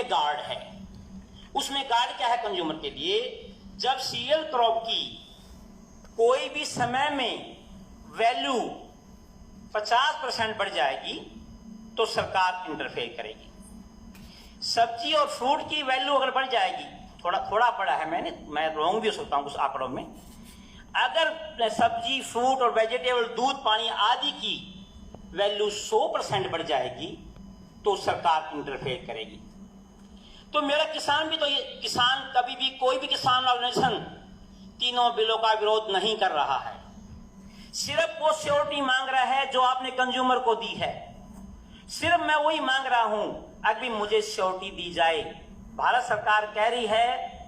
में गार्ड है। उसमें गार्ड क्या है कंज्यूमर के लिए? जब सीरियल क्रॉप की कोई भी समय में वैल्यू 50% बढ़ जाएगी तो सरकार इंटरफेयर करेगी। सब्जी और फ्रूट की वैल्यू अगर बढ़ जाएगी, थोड़ा पड़ा है, मैं रॉन्ग भी हो सकता हूं कुछ आंकड़ों में, अगर सब्जी, फ्रूट और वेजिटेबल, दूध, पानी आदि की वैल्यू 100% बढ़ जाएगी तो सरकार इंटरफेयर करेगी। तो मेरा किसान भी, तो ये किसान कभी भी, कोई भी किसान ऑर्गेनाइजेशन तीनों बिलों का विरोध नहीं कर रहा है। सिर्फ वो श्योरिटी मांग रहा है जो आपने कंज्यूमर को दी है। सिर्फ मैं वही मांग रहा हूं, अभी मुझे श्योरिटी दी जाए। भारत सरकार कह रही है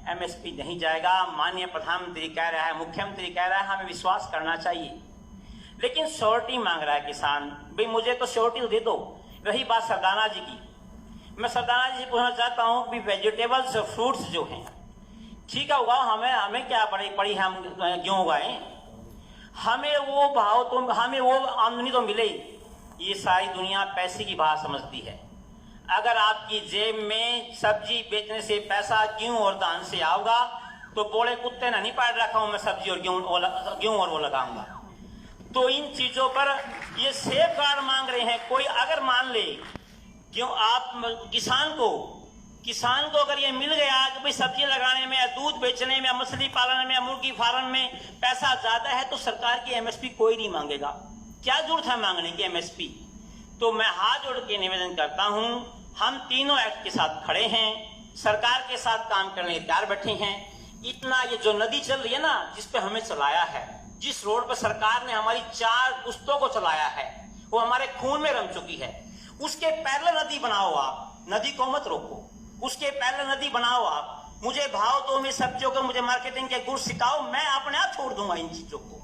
एमएसपी नहीं जाएगा, माननीय प्रधानमंत्री कह रहा है, मुख्यमंत्री कह रहा है, हमें विश्वास करना चाहिए, लेकिन श्योरिटी मांग रहा है किसान। भाई मुझे तो श्योरिटी दे दो। रही बात सरदाना जी की, मैं सरदाना जी से पूछना चाहता हूं कि वेजिटेबल्स, फ्रूट्स जो हैं, ठीक है उगाओ, हमें क्या पड़ी, हम क्यों उगाएं, हमें वो भाव तो, हमें वो आमदनी तो मिले। ये सारी दुनिया पैसे की बात समझती है। अगर आपकी जेब में सब्जी बेचने से पैसा गेहूं और धान से आओगा तो बोले कुत्ते ने नहीं पाल रखा हूं मैं सब्जी और गेहूं और वो लगाऊंगा। तो इन चीजों पर ये सेफ गार्ड मांग रहे हैं। कोई अगर मान ले, क्यों आप किसान को अगर ये मिल गया कि भाई सब्जी लगाने में या दूध बेचने में या मछली पालन में या मुर्गी फार्म में पैसा ज्यादा है तो सरकार की एमएसपी कोई नहीं मांगेगा। क्या जरूरत है मांगने की एमएसपी? तो मैं हाथ जोड़ के निवेदन करता हूं, हम तीनों एक्ट के साथ खड़े हैं, सरकार के साथ काम करने के तैयार बैठे हैं। इतना ये जो नदी चल रही है ना, जिस पे हमें चलाया है, जिस रोड पर सरकार ने हमारी 4 पुस्तों को चलाया है, वो हमारे खून में रम चुकी है। उसके पैरेलल नदी बनाओ आप, नदी को मत रोको, उसके पैरेलल नदी बनाओ आप। मुझे भाव दो, मेरी सब्जियों को, मुझे मार्केटिंग के गुण सिखाओ, मैं अपने आप छोड़ दूंगा इन चीजों को।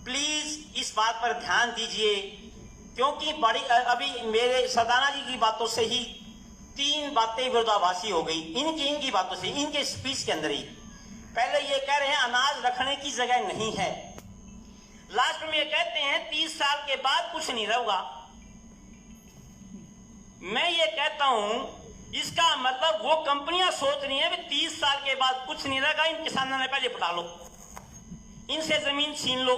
प्लीज इस बात पर ध्यान दीजिए, क्योंकि बड़ी अभी मेरे सरदाना जी की बातों से ही 3 बातें विरोधाभासी हो गई। इनकी बातों से, इनके स्पीच के अंदर ही पहले ये कह रहे हैं अनाज रखने की जगह नहीं है, लास्ट में ये कहते हैं 30 साल के बाद कुछ नहीं रहेगा। मैं ये कहता हूं इसका मतलब वो कंपनियां सोच रही हैं 30 साल के बाद कुछ नहीं रहेगा, इन किसानों ने पहले पटा लो, इनसे जमीन छीन लो।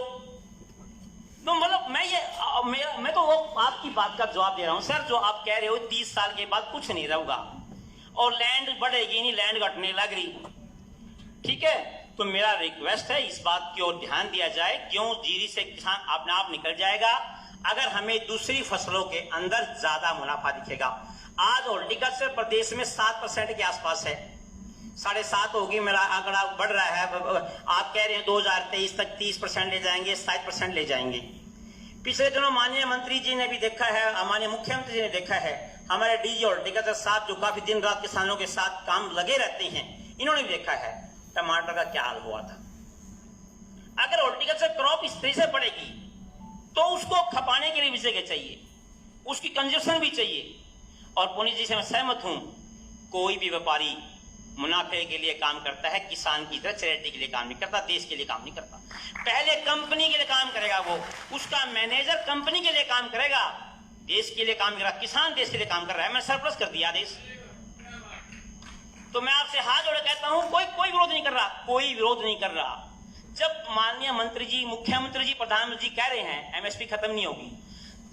तो मतलब मैं तो वो आपकी बात का जवाब दे रहा हूं सर, जो आप कह रहे हो 30 साल के बाद कुछ नहीं रहेगा और लैंड बढ़ेगी नहीं, लैंड घटने लग रही, ठीक है। तो मेरा रिक्वेस्ट है इस बात की ओर ध्यान दिया जाए, क्यों जीरी से किसान अपने आप निकल जाएगा अगर हमें दूसरी फसलों के अंदर ज्यादा मुनाफा दिखेगा। आज हॉर्टिकल्चर प्रदेश में 7% के आसपास है, 7.5 होगी, मेरा आंकड़ा बढ़ रहा है। आप कह रहे हैं 2023 तक 30% ले जाएंगे, 60% ले जाएंगे। पिछले दिनों माननीय मंत्री जी ने भी देखा है, माननीय मुख्यमंत्री जी ने देखा है, हमारे डीजी हॉर्टिकल्चर साहब जो काफी दिन रात किसानों के साथ काम लगे रहते हैं, इन्होंने भी देखा है टमाटर का क्या हाल हुआ था। अगर हॉर्टिकल्चर क्रॉप इस तरह से बढ़ेगी तो उसको खपाने के लिए भी जगह चाहिए, उसकी कंजप्शन भी चाहिए। और पुनीत जी से मैं सहमत हूं, कोई भी व्यापारी मुनाफे के लिए काम करता है, किसान की तरह चैरिटी के लिए काम नहीं करता, देश के लिए काम नहीं करता। पहले कंपनी के लिए काम करेगा, वो उसका मैनेजर कंपनी के लिए काम करेगा, देश के लिए काम करेगा। किसान देश के लिए काम कर रहा है, मैं सरप्लस कर दिया देश। तो मैं आपसे हाथ जोड़े कहता हूं, कोई विरोध नहीं कर रहा, कोई विरोध नहीं कर रहा। जब माननीय मंत्री जी, मुख्यमंत्री जी, प्रधानमंत्री जी कह रहे हैं एमएसपी खत्म नहीं होगी,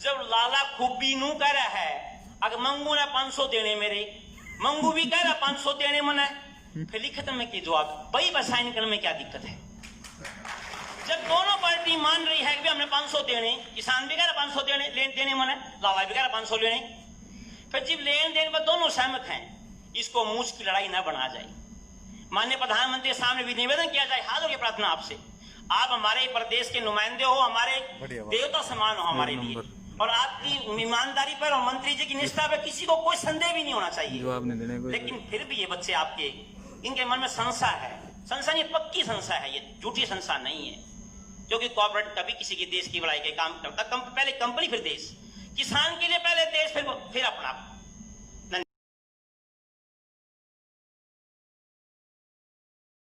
जब लाला खूबी नू कह रहा है अगर मंगू ने 500 देने, मेरे मंगू भी कह रहा 500 देने मन है, फिर लिखत में की जवाब भाई बसाइन करने में क्या दिक्कत है? जब दोनों पार्टी मान रही है कि हमने 500 देने, किसान भी कह रहा 500 देने मन है, लाला भी कह रहा 500 लेने, फिर जब लेन देन पर दोनों सहमत हैं, इसको मूछ की लड़ाई न बना जाए। माननीय प्रधानमंत्री के सामने भी निवेदन किया जाए, हाथ जोड़ के प्रार्थना आपसे, आप हमारे प्रदेश के नुमाइंदे हो, हमारे देवता समान हो हमारे लिए, और आपकी ईमानदारी पर और मंत्री जी की निष्ठा पर किसी को कोई संदेह भी नहीं होना चाहिए। लेकिन फिर भी ये बच्चे आपके, इनके मन में संशय है, संशय नहीं, पक्की संशय है, ये झूठी संशय नहीं है, क्योंकि कॉर्पोरेट कभी किसी के देश की भलाई के काम करता, पहले कंपनी फिर देश, किसान के लिए पहले देश फिर अपना।